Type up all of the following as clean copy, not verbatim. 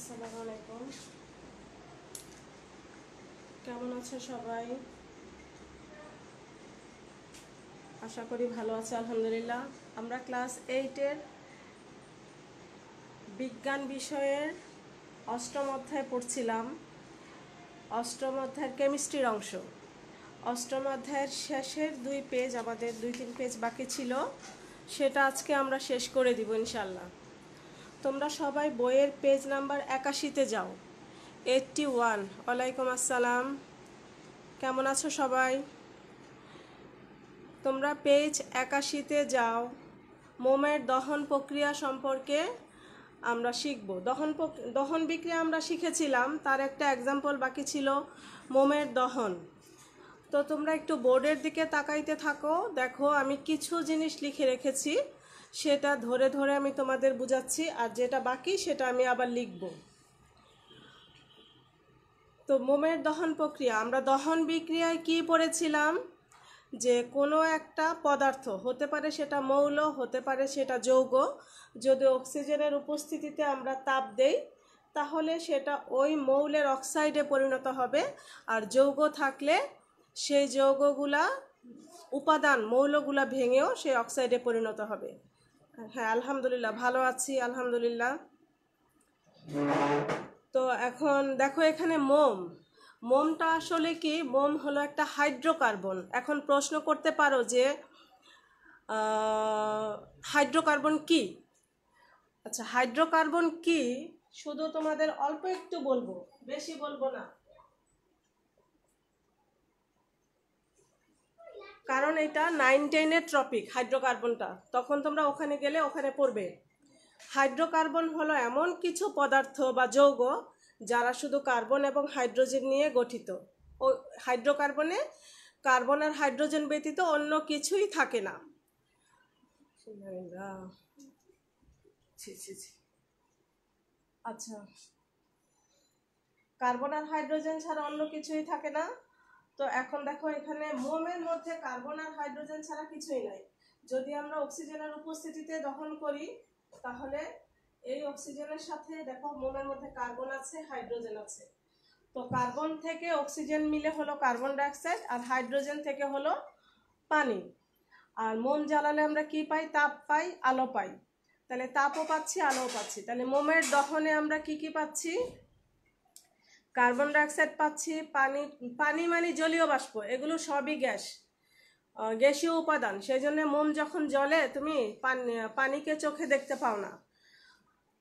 আসসালামু আলাইকুম। কেমন আছো সবাই? আশা করি ভালো আছে, আলহামদুলিল্লাহ। আমরা ক্লাস 8-এর বিজ্ঞান বিষয়ের অষ্টম অধ্যায় পড়ছিলাম। অষ্টম অধ্যায়ের কেমিস্ট্রির অংশ। অষ্টম অধ্যায়ের শেষের 2 পেজ, আমাদের 2-3 পেজ বাকি ছিল, সেটা আজকে আমরা শেষ করে দিব ইনশাল্লাহ। তোমরা সবাই বইয়ের পেজ নাম্বার 81-তে যাও। 81। ওয়ালাইকুম আসসালাম, কেমন আছো সবাই? তোমরা পেজ 81-তে যাও। মোমের দহন প্রক্রিয়া সম্পর্কে আমরা শিখব। দহন বিক্রিয়া আমরা শিখেছিলাম, তার একটা এক্সাম্পল বাকি ছিল মোমের দহন। তো তোমরা একটু বোর্ডের দিকে তাকাইতে থাকো। দেখো, আমি কিছু জিনিস লিখে রেখেছি, সেটা ধরে ধরে আমি তোমাদের বুঝাচ্ছি, আর যেটা বাকি সেটা আমি আবার লিখব। তো মোমের দহন প্রক্রিয়া, আমরা দহন বিক্রিয়ায় কি পড়েছিলাম? যে কোনো একটা পদার্থ হতে পারে সেটা মৌল, হতে পারে সেটা যৌগ, যদি অক্সিজেনের উপস্থিতিতে আমরা তাপ দেই তাহলে সেটা ওই মৌলের অক্সাইডে পরিণত হবে, আর যৌগ থাকলে সেই যৌগগুলা উপাদান মৌলগুলা ভেঙেও সেই অক্সাইডে পরিণত হবে। হ্যাঁ, আলহামদুলিল্লাহ ভালো আছি, আলহামদুলিল্লাহ। তো এখন দেখো, এখানে মোমটা আসলে কি? মোম হলো একটা হাইড্রোকার্বন। এখন প্রশ্ন করতে পারো যে হাইড্রোকার্বন কি? আচ্ছা, হাইড্রোকার্বন কি শুধু তোমাদের অল্প একটু বলবো, বেশি বলবো না, কারণ এটা 9-10-এর টপিক হাইড্রোকার্বনটা। তখন তোমরা ওখানে গেলে ওখানে পড়বে। হাইড্রোকার্বন হলো এমন কিছু পদার্থ বা যৌগ যারা শুধু কার্বন এবং হাইড্রোজেন নিয়ে গঠিত। ও হাইড্রোকার্বনে কার্বন আর হাইড্রোজেন ব্যতীত অন্য কিছুই থাকে না। আচ্ছা, কার্বন আর হাইড্রোজেন ছাড়া অন্য কিছুই থাকে না। তো এখন দেখো, এখানে মোমের মধ্যে কার্বন আর হাইড্রোজেন ছাড়া কিছুই নাই। যদি আমরা অক্সিজেনের উপস্থিতিতে দহন করি তাহলে এই অক্সিজেনের সাথে দেখো মোমের মধ্যে কার্বন আছে, হাইড্রোজেন আছে। তো কার্বন থেকে অক্সিজেন মিলে হলো কার্বন ডাইঅক্সাইড, আর হাইড্রোজেন থেকে হলো পানি। আর মোম জ্বালালে আমরা কি পাই? তাপ পাই, আলো পাই। তাহলে তাপও পাচ্ছি, আলোও পাচ্ছি। তাহলে মোমের দহনে আমরা কি কি পাচ্ছি? কার্বন ডাইঅক্সাইড পাচ্ছি, পানি মানে জলীয় বাষ্প, এগুলো সবই গ্যাসীয় উপাদান। সেই জন্য মোম যখন জ্বলে তুমি পানিকে চোখে দেখতে পাও না।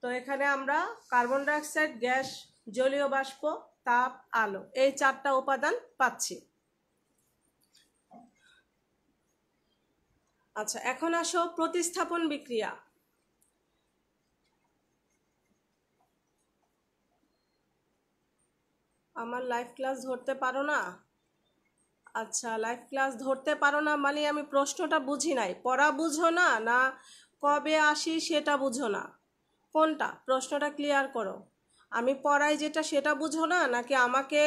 তো এখানে আমরা কার্বন ডাইঅক্সাইড, গ্যাস, জলীয় বাষ্প, তাপ, আলো, এই 4টা উপাদান পাচ্ছি। আচ্ছা, এখন আসো প্রতিস্থাপন বিক্রিয়া। আমার লাইভ ক্লাস ধরতে পারো না? আচ্ছা, লাইভ ক্লাস ধরতে পারো না মানে আমি প্রশ্নটা বুঝি নাই। পড়া বুঝো না, না কবে আসি সেটা বুঝো না? কোনটা? প্রশ্নটা ক্লিয়ার করো। আমি পড়াই যেটা সেটা বুঝো না, নাকি আমাকে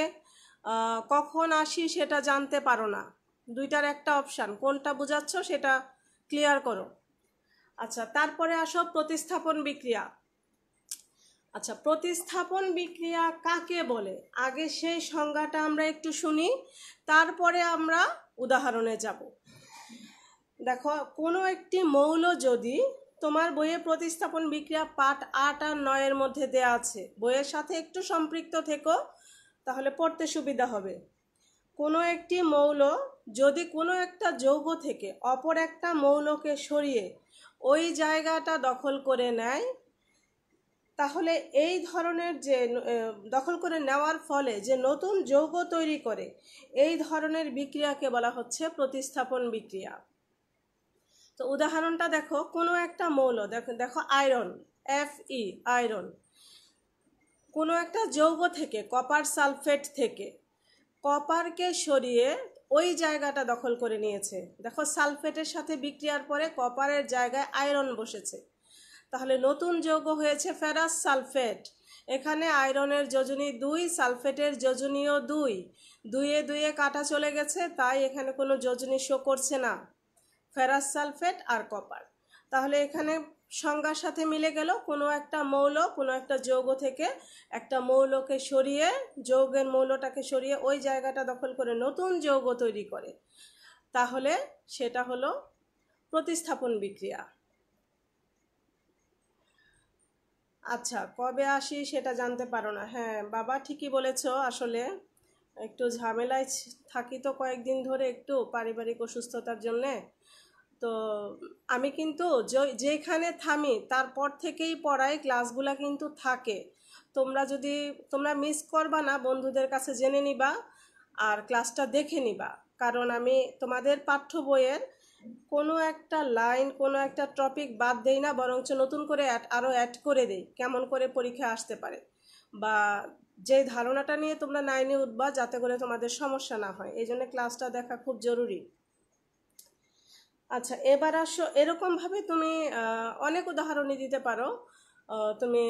কখন আসি সেটা জানতে পারো না? দুইটার একটা অপশান, কোনটা বুঝাচ্ছ সেটা ক্লিয়ার করো। আচ্ছা, তারপরে আসো প্রতিস্থাপন বিক্রিয়া। আচ্ছা, প্রতিস্থাপন বিক্রিয়া কাকে বলে আগে সেই সংজ্ঞাটা আমরা একটু শুনি, তারপরে আমরা উদাহরণে যাব। দেখো, কোনো একটি মৌল যদি, তোমার বইয়ে প্রতিস্থাপন বিক্রিয়া পাঠ 8 আর 9-এর মধ্যে দেয়া আছে, বইয়ের সাথে একটু সম্পৃক্ত থেকো তাহলে পড়তে সুবিধা হবে। কোনো একটি মৌল যদি কোনো একটা যৌগ থেকে অপর একটা মৌলকে সরিয়ে ওই জায়গাটা দখল করে নেয়, তাহলে এই ধরনের যে দখল করে নেওয়ার ফলে যে নতুন যৌগ তৈরি করে, এই ধরনের বিক্রিয়াকে বলা হচ্ছে প্রতিস্থাপন বিক্রিয়া। তো উদাহরণটা দেখো, কোনো একটা মৌল, দেখো আয়রন, Fe, আয়রন, কোনো একটা যৌগ থেকে, কপার সালফেট থেকে কপারকে সরিয়ে ওই জায়গাটা দখল করে নিয়েছে। দেখো, সালফেটের সাথে বিক্রিয়ার পরে কপারের জায়গায় আয়রন বসেছে, তাহলে নতুন যৌগ হয়েছে ফেরাস সালফেট। এখানে আয়রনের যোজনী 2, সালফেটের যোজনীও 2, 2-এ 2-এ কাটা চলে গেছে, তাই এখানে কোনো যোজনী শো করছে না, ফেরাস সালফেট আর কপার। তাহলে এখানে সংজ্ঞার সাথে মিলে গেল, কোনো একটা মৌল কোনো একটা যৌগ থেকে একটা মৌলকে সরিয়ে, যৌগের মৌলটাকে সরিয়ে ওই জায়গাটা দখল করে নতুন যৌগ তৈরি করে, তাহলে সেটা হলো প্রতিস্থাপন বিক্রিয়া। আচ্ছা, কবে আসি সেটা জানতে পারো না। হ্যাঁ বাবা, ঠিকই বলেছ। আসলে একটু ঝামেলায় থাকি তো কয়েকদিন ধরে, একটু পারিবারিক অসুস্থতার জন্যে। তো আমি কিন্তু যেখানে থামি তারপর থেকেই পড়াই, ক্লাসগুলা কিন্তু থাকে। তোমরা মিস করবা না, বন্ধুদের কাছে জেনে নিবা আর ক্লাসটা দেখে নিবা। কারণ আমি তোমাদের পাঠ্য বইয়ের কোনো একটা লাইন কোনো একটা টপিক বাদ দেই না, বরঞ্চ নতুন করে আরও অ্যাড করে দেই, কেমন করে পরীক্ষা আসতে পারে, বা যে ধারণাটা নিয়ে তোমরা 9-এ উঠবা যাতে করে তোমাদের সমস্যা না হয়, এই জন্য ক্লাসটা দেখা খুব জরুরি। আচ্ছা, এবার আসো, এরকমভাবে তুমি অনেক উদাহরণই দিতে পারো। তুমি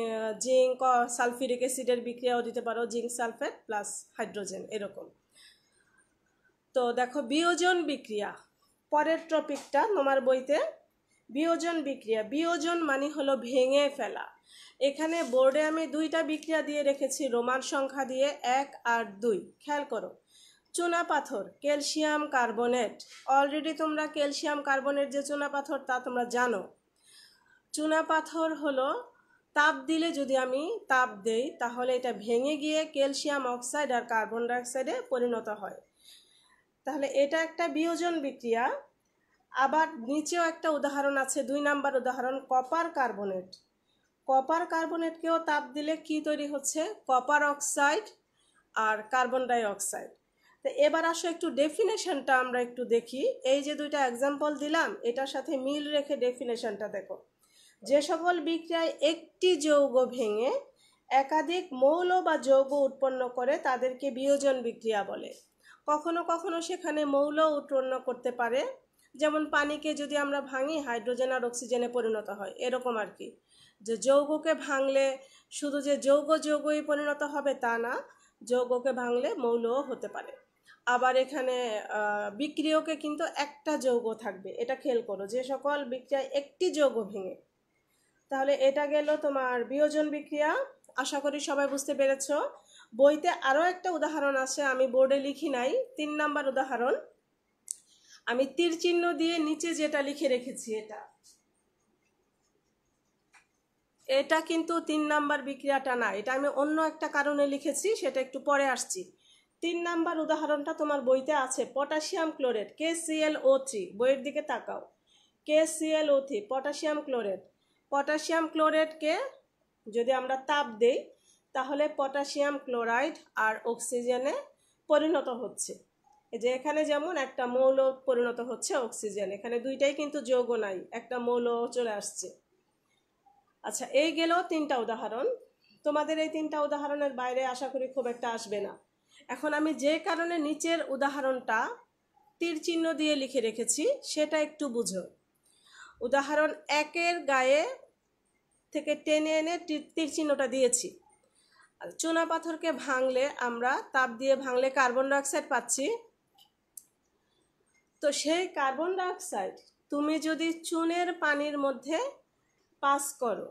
জিঙ্ক সালফিউরিক অ্যাসিডের বিক্রিয়াও দিতে পারো, জিঙ্ক সালফেট প্লাস হাইড্রোজেন, এরকম। তো দেখো, বিয়োজন বিক্রিয়া পরের টপিকটা তোমার বইতে। বিয়োজন বিক্রিয়া, বিয়োজন মানে হলো ভেঙে ফেলা। এখানে বোর্ডে আমি দুইটা বিক্রিয়া দিয়ে রেখেছি রোমান সংখ্যা দিয়ে, 1 আর 2। খেয়াল করো, চুনা পাথর ক্যালসিয়াম কার্বনেট, অলরেডি তোমরা ক্যালসিয়াম কার্বনেট যে চুনা পাথর তা তোমরা জানো। চুনা পাথর হলো তাপ দিলে, যদি আমি তাপ দেই তাহলে এটা ভেঙে গিয়ে ক্যালসিয়াম অক্সাইড আর কার্বন ডাইঅক্সাইডে পরিণত হয়। তাহলে এটা একটা বিয়োজন বিক্রিয়া। আবার নিচেও একটা উদাহরণ আছে, 2 নাম্বার উদাহরণ, কপার কার্বনেট। কপার কার্বনেটকেও তাপ দিলে কি তৈরি হচ্ছে? কপার অক্সাইড আর কার্বন ডাই অক্সাইড। তো এবার আসো একটু ডেফিনেশনটা আমরা একটু দেখি। এই যে দুইটা এক্সাম্পল দিলাম, এটার সাথে মিল রেখে ডেফিনেশনটা দেখো। যে সকল বিক্রিয়ায় একটি যৌগ ভেঙে একাধিক মৌল বা যৌগ উৎপন্ন করে তাদেরকে বিয়োজন বিক্রিয়া বলে। কখনো কখনো সেখানে মৌল উৎপন্ন করতে পারে, যেমন পানিকে যদি আমরা ভাঙি হাইড্রোজেন আর অক্সিজেনে পরিণত হয়, এরকম আর কি। যে যৌগকে ভাঙলে শুধু যে যৌগই পরিণত হবে তা না, যৌগকে ভাঙলে মৌলও হতে পারে। আবার এখানে বিক্রিয়কে কিন্তু একটা যৌগ থাকবে, এটা খেয়াল করো, যে সকল বিক্রিয়ায় একটি যৌগ ভেঙে। তাহলে এটা গেল তোমার বিয়োজন বিক্রিয়া। আশা করি সবাই বুঝতে পেরেছ। বইতে আরও একটা উদাহরণ আছে, আমি বোর্ডে লিখি নাই, 3 নাম্বার উদাহরণ। আমি তীর চিহ্ন দিয়ে নিচে যেটা লিখে রেখেছি, এটা কিন্তু 3 নাম্বার বিক্রিয়াটা না, এটা আমি অন্য একটা কারণে লিখেছি, সেটা একটু পরে আসছি। 3 নাম্বার উদাহরণটা তোমার বইতে আছে, পটাশিয়াম ক্লোরেট KClO3। বইয়ের দিকে তাকাও, KClO3 পটাশিয়াম ক্লোরেট। পটাশিয়াম ক্লোরেটকে যদি আমরা তাপ দেই তাহলে পটাশিয়াম ক্লোরাইড আর অক্সিজেনে পরিণত হচ্ছে। এই যে এখানে যেমন একটা মৌল পরিণত হচ্ছে অক্সিজেন, এখানে দুইটাই কিন্তু যৌগ নাই, একটা মৌল চলে আসছে। আচ্ছা, এই গেল 3টা উদাহরণ। তোমাদের এই 3টা উদাহরণের বাইরে আশা করি খুব একটা আসবে না। এখন আমি যে কারণে নিচের উদাহরণটা তীর চিহ্ন দিয়ে লিখে রেখেছি সেটা একটু বুঝো। উদাহরণ 1-এর গায়ে থেকে টেনে এনে তীর চিহ্নটা দিয়েছি। চুনা পাথরকে ভাঙলে, আমরা তাপ দিয়ে ভাঙলে কার্বন ডাইঅক্সাইড পাচ্ছি। তো সেই কার্বন ডাইঅক্সাইড তুমি যদি চুনের পানির মধ্যে পাস করো,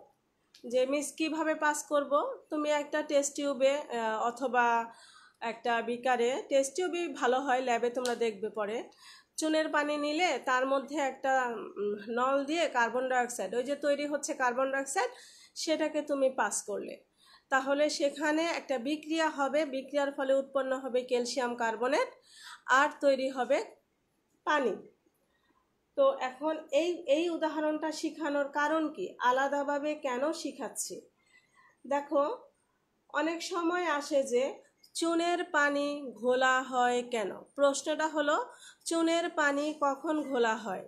যে মিস কীভাবে পাস করব, তুমি একটা টেস্ট টিউবে অথবা একটা বিকারে, টেস্ট টিউবই ভালো হয়, ল্যাবে তোমরা দেখবে পরে, চুনের পানি নিলে তার মধ্যে একটা নল দিয়ে কার্বন ডাইঅক্সাইড, ওই যে তৈরি হচ্ছে কার্বন ডাইঅক্সাইড, সেটাকে তুমি পাস করলে, তাহলে সেখানে একটা বিক্রিয়া হবে, বিক্রিয়ার ফলে উৎপন্ন হবে ক্যালসিয়াম কার্বনেট আর তৈরি হবে পানি। তো এখন এই উদাহরণটা শেখানোর কারণ কি, আলাদাভাবে কেন শেখাচ্ছি দেখো। অনেক সময় আসে যে চুনের পানি ঘোলা হয় কেন, প্রশ্নটা হলো চুনের পানি কখন ঘোলা হয়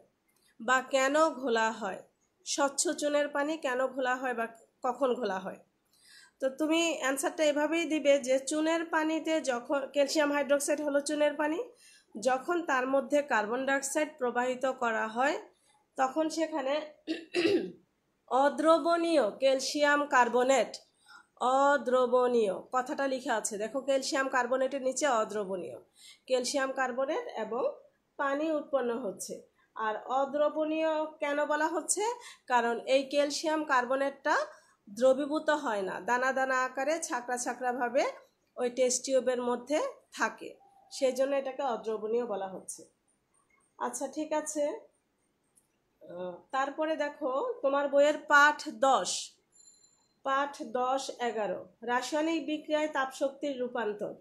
বা কেন ঘোলা হয়, স্বচ্ছ চুনের পানি কেন ঘোলা হয় বা কখন ঘোলা হয়। তো তুমি অ্যান্সারটা এভাবেই দিবে যে চুনের পানিতে যখন, ক্যালসিয়াম হাইড্রোক্সাইড হলো চুনের পানি, যখন তার মধ্যে কার্বন ডাইঅক্সাইড প্রবাহিত করা হয় তখন সেখানে অদ্রবণীয় ক্যালসিয়াম কার্বনেট, অদ্রবণীয় কথাটা লেখা আছে দেখো, ক্যালসিয়াম কার্বনেটের নিচে অদ্রবণীয় ক্যালসিয়াম কার্বনেট এবং পানি উৎপন্ন হচ্ছে। আর অদ্রবণীয় কেন বলা হচ্ছে? কারণ এই ক্যালসিয়াম কার্বনেটটা দ্রবীভূত হয় না, দানা দানা আকারে ছাকড়া ছাকড়া ভাবে ওই টেস্ট টিউবের মধ্যে থাকে, সেই জন্য এটাকে অদ্রবণীয় বলা হচ্ছে। আচ্ছা ঠিক আছে, তারপরে দেখো তোমার বইয়ের পাঠ 10-11 রাসায়নিক বিক্রিয়ায় তাপশক্তির রূপান্তর।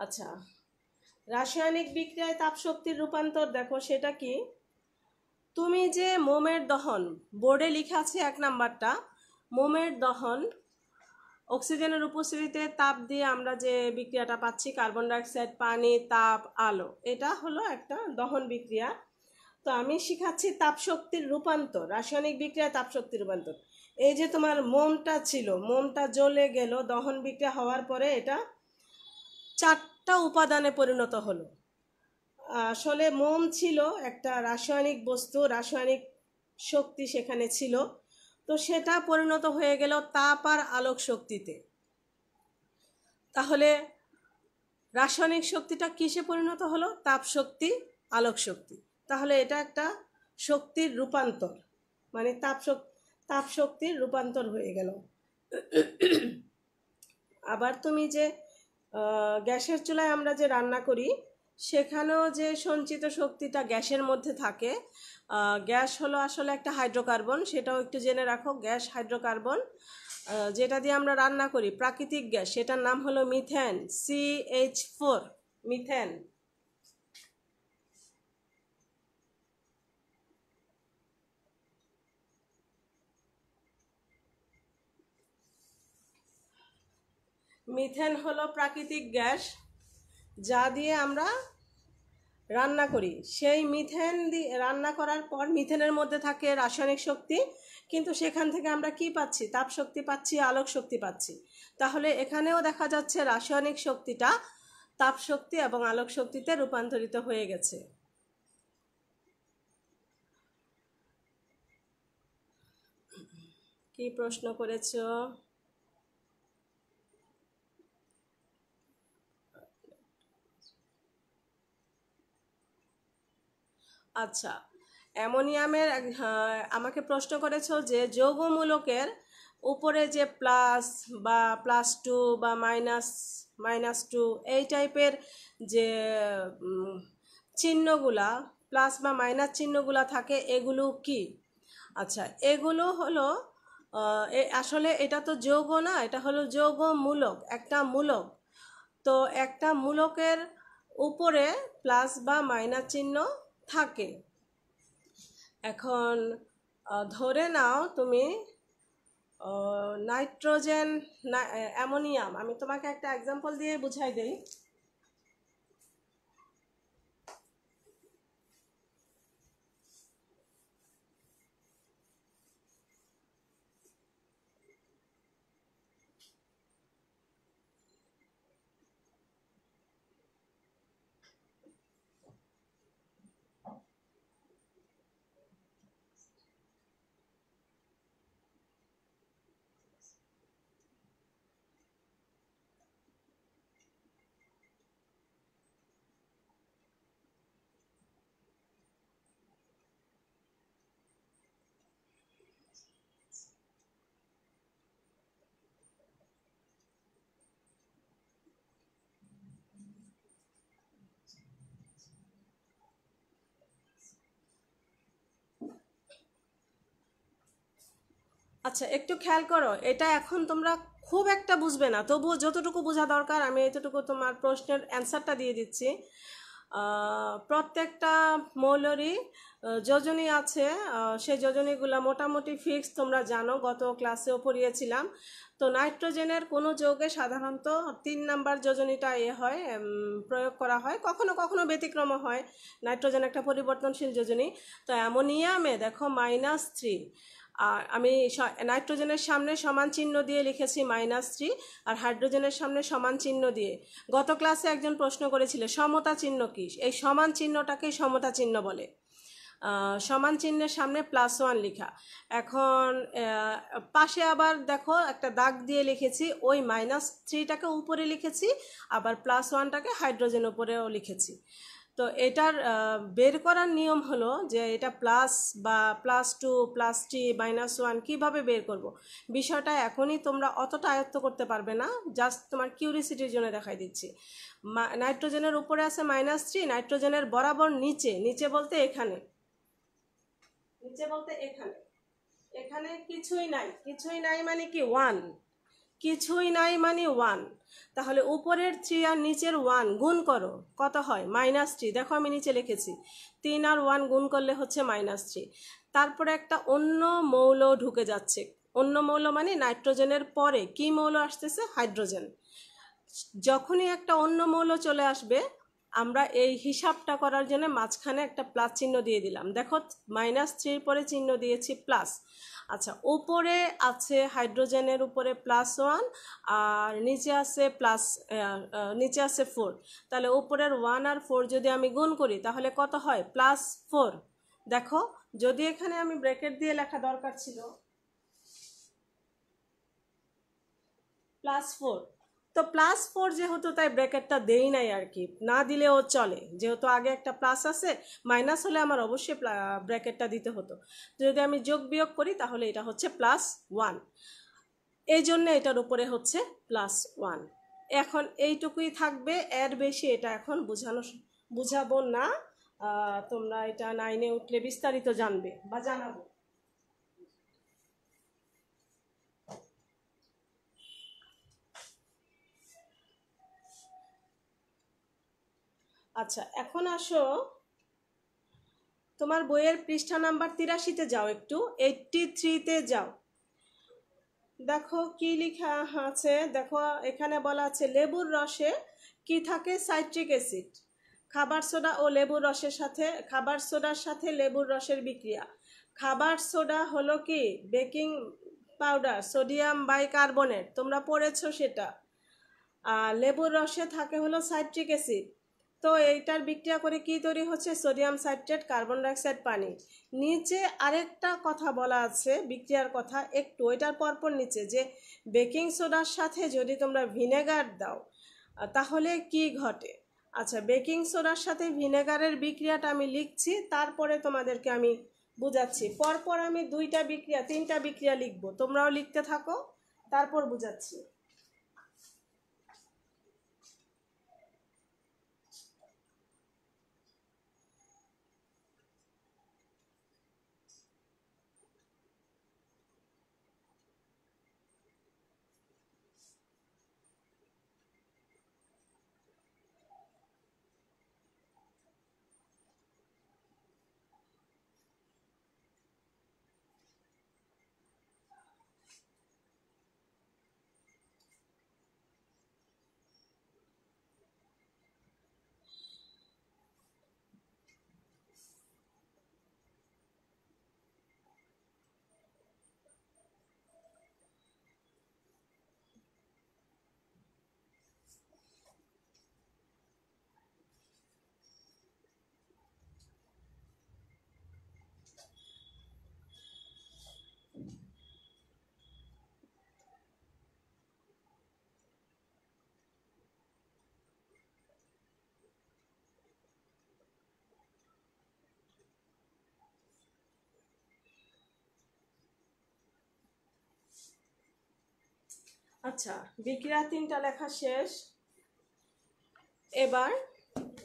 আচ্ছা, রাসায়নিক বিক্রিয়ায় তাপশক্তির রূপান্তর দেখো সেটা কি? তুমি যে মোমের দহন, বোর্ডে লেখা আছে 1 নাম্বারটা, মোমের দহন অক্সিজেনের উপস্থিতিতে তাপ দিয়ে আমরা যে বিক্রিয়াটা পাচ্ছি, কার্বন ডাইঅক্সাইড, পানি, তাপ, আলো, এটা হলো একটা দহন বিক্রিয়া। তো আমি শিখাচ্ছি তাপশক্তির রূপান্তর, রাসায়নিক বিক্রিয়া তাপশক্তির রূপান্তর। এই যে তোমার মোমটা ছিল, মোমটা জ্বলে গেল, দহন বিক্রিয়া হওয়ার পরে এটা 4টা উপাদানে পরিণত হলো। আসলে মোম ছিল একটা রাসায়নিক বস্তু, রাসায়নিক শক্তি সেখানে ছিল, তো সেটা পরিণত হয়ে গেল তাপ আর আলোক শক্তিতে। তাহলে রাসায়নিক শক্তিটা কিসে পরিণত হলো? তাপ শক্তি, আলোক শক্তি। তাহলে এটা একটা শক্তির রূপান্তর, মানে তাপ শক্তির রূপান্তর হয়ে গেল। আবার তুমি যে গ্যাসের চুলায় আমরা যে রান্না করি, সেখানেও যে সঞ্চিত শক্তিটা গ্যাসের মধ্যে থাকে, গ্যাস হলো আসলে একটা হাইড্রোকার্বন, সেটাও একটু জেনে রাখো। গ্যাস হাইড্রোকার্বন, যেটা দিয়ে আমরা রান্না করি, প্রাকৃতিক গ্যাস, সেটার নাম হলো মিথেন, CH4, মিথেন। মিথেন হলো প্রাকৃতিক গ্যাস যা দিয়ে আমরা রান্না করি। সেই মিথেন দিয়ে রান্না করার পর মিথেনের মধ্যে থাকে রাসায়নিক শক্তি, কিন্তু সেখান থেকে আমরা কি পাচ্ছি? তাপ শক্তি পাচ্ছি, আলোক শক্তি পাচ্ছি। তাহলে এখানেও দেখা যাচ্ছে রাসায়নিক শক্তিটা তাপ শক্তি এবং আলোক শক্তিতে রূপান্তরিত হয়ে গেছে। কি প্রশ্ন করেছো? আচ্ছা, অ্যামোনিয়ামের আমাকে প্রশ্ন করেছো যে যৌগমূলকের উপরে যে প্লাস বা +2 বা -2 এই টাইপের যে চিহ্নগুলা, প্লাস বা মাইনাস চিহ্নগুলা থাকে, এগুলো কি? আচ্ছা, এগুলো হলো আসলে এটা তো যৌগ না, এটা হলো যৌগমূলক, একটা মূলক। তো একটা মূলকের উপরে প্লাস বা মাইনাস চিহ্ন থাকে। এখন ধরে নাও তুমি নাইট্রোজেন, অ্যামোনিয়াম, আমি তোমাকে একটা এক্সাম্পল দিয়ে বুঝাই দেই। আচ্ছা, একটু খেয়াল করো, এটা এখন তোমরা খুব একটা বুঝবে না, তবুও যতটুকু বোঝা দরকার আমি এতটুকু তোমার প্রশ্নের অ্যান্সারটা দিয়ে দিচ্ছি। প্রত্যেকটা মৌলেরই যোজনী আছে, সেই যোজনীগুলো মোটামুটি ফিক্স, তোমরা জানো, গত ক্লাসেও পড়িয়েছিলাম। তো নাইট্রোজেনের কোনো যৌগে সাধারণত 3 নাম্বার যোজনীটা হয়, প্রয়োগ করা হয়, কখনো কখনো ব্যতিক্রম হয়। নাইট্রোজেন একটা পরিবর্তনশীল যোজনী। তো অ্যামোনিয়ামে দেখো -3, আর আমি নাইট্রোজেনের সামনে সমান চিহ্ন দিয়ে লিখেছি -3, আর হাইড্রোজেনের সামনে সমান চিহ্ন দিয়ে। গত ক্লাসে একজন প্রশ্ন করেছিল সমতা চিহ্ন কি? এই সমান চিহ্নটাকেই সমতা চিহ্ন বলে। সমান চিহ্নের সামনে +1 লেখা। এখন পাশে আবার দেখো একটা দাগ দিয়ে লিখেছি, ওই -3টাকে উপরে লিখেছি, আবার +1টাকে হাইড্রোজেন উপরেও লিখেছি। তো এটার বের করার নিয়ম হলো যে এটা প্লাস বা +2 +3 -1 কীভাবে বের করব। বিষয়টা এখনই তোমরা অতটা আয়ত্ত করতে পারবে না, জাস্ট তোমার কিউরিসিটির জন্য দেখাই দিচ্ছি। নাইট্রোজেনের উপরে আছে -3, নাইট্রোজেনের বরাবর নিচে, নিচে বলতে এখানে, নিচে বলতে এখানে, এখানে কিছুই নাই, কিছুই নাই মানে কি 1, কিছুই নাই মানে 1। তাহলে উপরের 3 আর নিচের 1 গুণ করো, কত হয়? -3। দেখো আমি নিচে লিখেছি 3 আর 1 গুণ করলে হচ্ছে -3। তারপরে একটা অন্য মৌল ঢুকে যাচ্ছে। অন্য মৌল মানে নাইট্রোজেনের পরে কি মৌল আসতেছে? হাইড্রোজেন। যখনই একটা অন্য মৌল চলে আসবে আমরা এই হিসাবটা করার জন্য মাঝখানে একটা প্লাস চিহ্ন দিয়ে দিলাম। দেখো -3 পরে চিহ্ন দিয়েছি প্লাস। আচ্ছা, উপরে আছে হাইড্রোজেনের উপরে +1 আর নিচে আছে নিচে আছে 4। তাহলে উপরের 1 আর 4 যদি আমি গুণ করি তাহলে কত হয়? +4। দেখো, যদি এখানে আমি ব্র্যাকেট দিয়ে লেখা দরকার ছিল +4, তো +4 যেহেতু তাই ব্র্যাকেটটা দেই নাই আর কি, না দিলেও চলে, যেহেতু আগে একটা প্লাস আছে। মাইনাস হলে আমার অবশ্যই ব্র্যাকেটটা দিতে হতো। যদি আমি যোগ বিয়োগ করি তাহলে এটা হচ্ছে +1, এই জন্য এটার উপরে হচ্ছে +1। এখন এইটুকুই থাকবে, এর বেশি এটা এখন বুঝাবো না। তোমরা এটা 9-এ উঠলে বিস্তারিত জানবে বা জানাবো। আচ্ছা, এখন আসো তোমার বইয়ের পৃষ্ঠা নাম্বার 83-তে যাও, একটু 83-তে যাও। দেখো কি লেখা আছে, দেখো এখানে বলা আছে লেবুর রসে কি থাকে? Citric acid. খাবার সোডা ও লেবুর রসের সাথে, খাবার সোডার সাথে লেবুর রসের বিক্রিয়া। খাবার সোডা হলো কি? বেকিং পাউডার, সোডিয়াম বাইকার্বনেট, তোমরা পড়েছো সেটা। আর লেবুর রসে থাকে হলো সাইট্রিক অ্যাসিড। তো এইটার বিক্রিয়া করে কি তৈরি হচ্ছে? সোডিয়াম সাইট্রেট, কার্বন ডাইঅক্সাইড, পানি। নিচে আরেকটা কথা বলা আছে বিক্রিয়ার কথা, একটু ওইটার পরপর নিচে, যে বেকিং সোডার সাথে যদি তোমরা ভিনেগার দাও তাহলে কি ঘটে। আচ্ছা, বেকিং সোডার সাথে ভিনেগারের বিক্রিয়াটা আমি লিখছি, তারপরে তোমাদেরকে আমি বুঝাচ্ছি। পরপর আমি 2টা বিক্রিয়া 3টা বিক্রিয়া লিখবো, তোমরাও লিখতে থাকো, তারপর বুঝাচ্ছি। আচ্ছা, বিক্রিয়া 3টা লেখা শেষ। এবার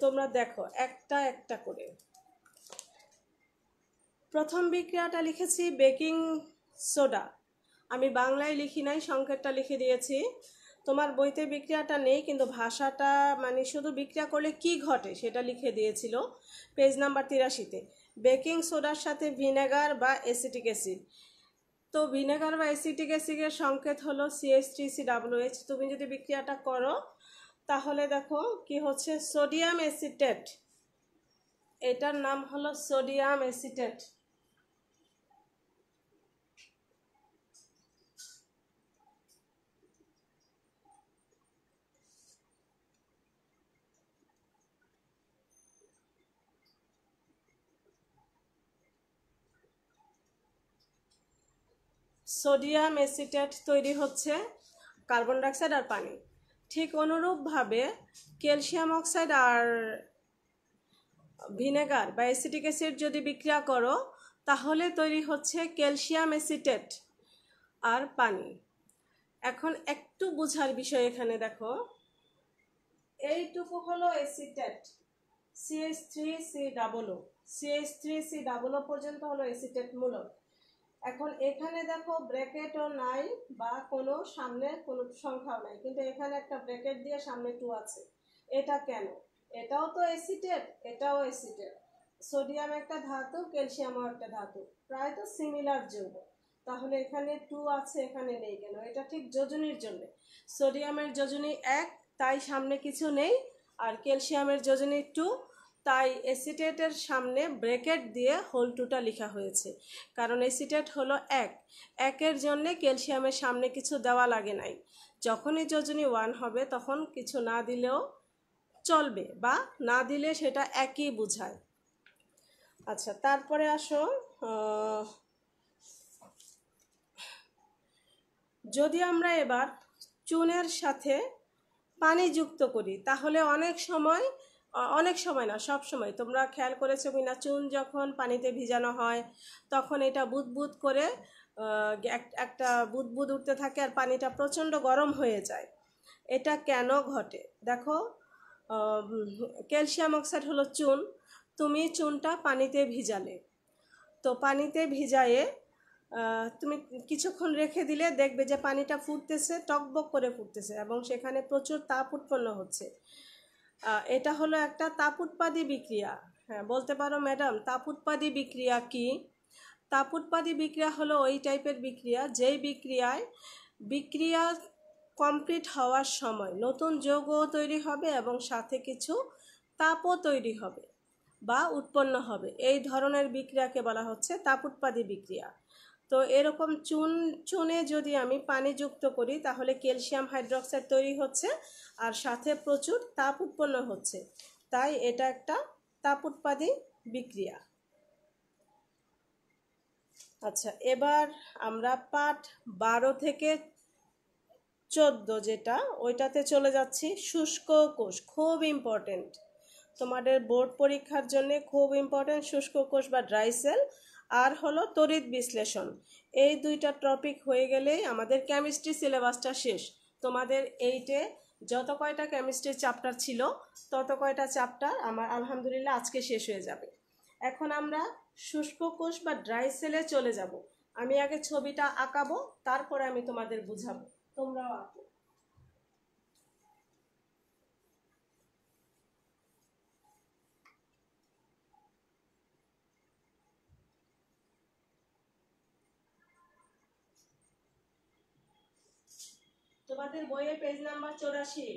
তোমরা দেখো একটা একটা করে। প্রথম বিক্রিয়াটা লিখেছি বেকিং সোডা, আমি বাংলায় লিখি নাই, সংকেতটা লিখে দিয়েছি। তোমার বইতে বিক্রিয়াটা নেই, কিন্তু ভাষাটা মানে শুধু বিক্রিয়া করলে কি ঘটে সেটা লিখে দিয়েছিল পেজ নাম্বার 83-তে। বেকিং সোডার সাথে ভিনেগার বা অ্যাসিটিক অ্যাসিড। তো ভিনেগার বা অ্যাসিটিক অ্যাসিডের সংকেত হলো CH3COOH। তুমি যদি বিক্রিয়াটা করো তাহলে দেখো কি হচ্ছে? সোডিয়াম অ্যাসিটেট, এটার নাম হলো সোডিয়াম অ্যাসিটেট। সোডিয়াম অ্যাসিটেট তৈরি হচ্ছে কার্বন ডাইঅক্সাইড আর পানি। ঠিক অনুরূপভাবে ক্যালসিয়াম অক্সাইড আর ভিনেগার বা অ্যাসিটিক অ্যাসিড যদি বিক্রিয়া করো তাহলে তৈরি হচ্ছে ক্যালসিয়াম অ্যাসিটেট আর পানি। এখন একটু বোঝার বিষয় এখানে দেখো, এইটুকু হলো অ্যাসিটেট CH3COO, CH3COO পর্যন্ত হলো অ্যাসিটেট মূলক। এখন এখানে দেখো ব্র্যাকেটও নাই বা কোনো সামনে কোনো সংখ্যাও নাই, কিন্তু এখানে একটা ব্র্যাকেট দিয়ে সামনে 2 আছে। এটা কেন? এটাও তো অ্যাসিটেট, এটাও অ্যাসিটেট। সোডিয়াম একটা ধাতু, ক্যালসিয়ামও একটা ধাতু, প্রায় তো সিমিলার যৌগ। তাহলে এখানে 2 আছে, এখানে নেই কেন? এটা ঠিক যোজনীর জন্য। সোডিয়ামের যোজনী 1, তাই সামনে কিছু নেই, আর ক্যালসিয়ামের যোজনী 2, তাই অ্যাসিটেটের সামনে ব্র্যাকেট দিয়ে হোল 2টা লেখা হয়েছে, কারণ অ্যাসিটেট হলো 1, একের জন্য ক্যালসিয়ামের সামনে কিছু দেওয়া লাগে নাই। যখনই যোজনী 1 হবে তখন কিছু না দিলেও চলবে, বা না দিলে সেটা একই বোঝায়। আচ্ছা, তারপরে আসো, যদি আমরা এবার চুনের সাথে পানি যুক্ত করি তাহলে অনেক সময় না, সব সময় তোমরা খেয়াল করেছো কিনা, চুন যখন পানিতে ভিজানো হয় তখন এটা বুদবুদ করে একটা বুদবুদ উঠতে থাকে আর পানিটা প্রচণ্ড গরম হয়ে যায়। এটা কেন ঘটে দেখো, ক্যালসিয়াম অক্সাইড হলো চুন, তুমি চুনটা পানিতে ভিজালে, তো পানিতে ভিজায়ে তুমি কিছুক্ষণ রেখে দিলে দেখবে যে পানিটা ফুটতেছে, টকবক করে ফুটতেছে এবং সেখানে প্রচুর তাপ উৎপন্ন হচ্ছে। এটা হলো একটা তাপ উৎপাদী বিক্রিয়া। হ্যাঁ, বলতে পারো ম্যাডাম তাপ উৎপাদী বিক্রিয়া কি? তাপ উৎপাদী বিক্রিয়া হলো ওই টাইপের বিক্রিয়া যেই বিক্রিয়া কমপ্লিট হওয়ার সময় নতুন যৌগও তৈরি হবে এবং সাথে কিছু তাপও তৈরি হবে বা উৎপন্ন হবে। এই ধরনের বিক্রিয়াকে বলা হচ্ছে তাপ উৎপাদী বিক্রিয়া। তো এরকম চুনে যদি আমি পানি যুক্ত করি তাহলে ক্যালসিয়াম হাইড্রোক্সাইড তৈরি হচ্ছে আর সাথে প্রচুর তাপ উৎপন্ন হচ্ছে, তাই এটা একটা তাপ উৎপাদী বিক্রিয়া। আচ্ছা, এবার আমরা পাঠ 12 থেকে 14 যেটা, ওইটাতে চলে যাচ্ছি। শুষ্ক কোষ খুব ইম্পর্টেন্ট, তোমাদের বোর্ড পরীক্ষার জন্য খুব ইম্পর্টেন্ট, শুষ্ক কোষ বা ড্রাই সেল আর হলো তড়িৎ বিশ্লেষণ। এই দুইটা টপিক হয়ে গেলেই আমাদের কেমিস্ট্রি সিলেবাসটা শেষ। তোমাদের 8-এ যত কয়টা কেমিস্ট্রির চ্যাপ্টার ছিল তত কয়টা চ্যাপ্টার আমার আলহামদুলিল্লাহ আজকে শেষ হয়ে যাবে। এখন আমরা শুষ্ক কোষ বা ড্রাই সেলে চলে যাব। আমি আগে ছবিটা আঁকাবো, তারপরে আমি তোমাদের বুঝাবো, তোমরাও আঁকো। তোমাদের বইয়ের পেজ নাম্বার 84।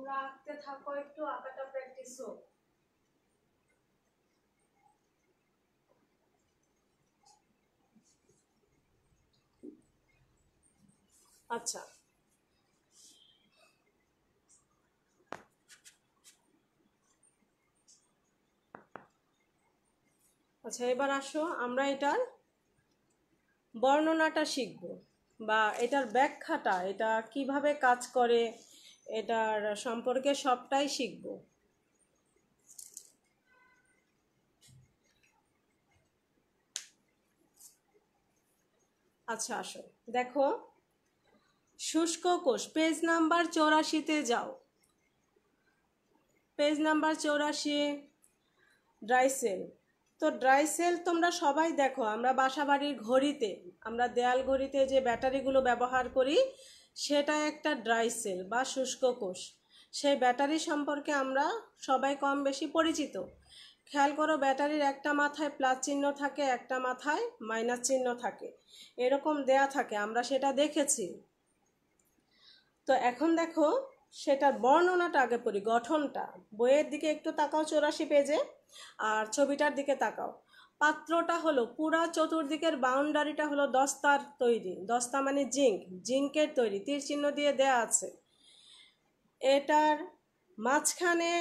তোমরা আঁকতে থাকো, একটু আঁকাটা প্র্যাকটিস হোক। আচ্ছা আচ্ছা, এবার আসো আমরা এটার বর্ণনাটা শিখব, বা এটার ব্যাখ্যাটা, এটা কিভাবে কাজ করে, এটার সম্পর্কে সবটাই শিখব। আচ্ছা আসো, দেখো শুষ্ক কোষ, পেজ নাম্বার 84-তে যাও। Page number 84, dry sell. তো ড্রাই সেল তোমরা সবাই দেখো, আমরা বাসাবাড়ির ঘড়িতে, আমরা দেয়াল ঘড়িতে যে ব্যাটারিগুলো ব্যবহার করি, সেটা একটা ড্রাই সেল বা শুষ্ক কোষ। সেই ব্যাটারি সম্পর্কে আমরা সবাই কম বেশি পরিচিত। খেয়াল করো, ব্যাটারির একটা মাথায় প্লাস চিহ্ন থাকে, একটা মাথায় মাইনাস চিহ্ন থাকে, এরকম দেয়া থাকে, আমরা সেটা দেখেছি। তো এখন দেখো সেটার বর্ণনাটা আগে পড়ি, গঠনটা। বইয়ের দিকে একটু তাকাও 84 পেজে, আর ছবিটার দিকে তাকাও। পাত্রটা হলো পুরা চতুর্দিকের বাউন্ডারিটা হলো দস্তার তৈরি, দস্তা মানে জিঙ্ক, জিঙ্কের তৈরি, তীর চিহ্ন দিয়ে দেয়া আছে। এটার মাঝখানে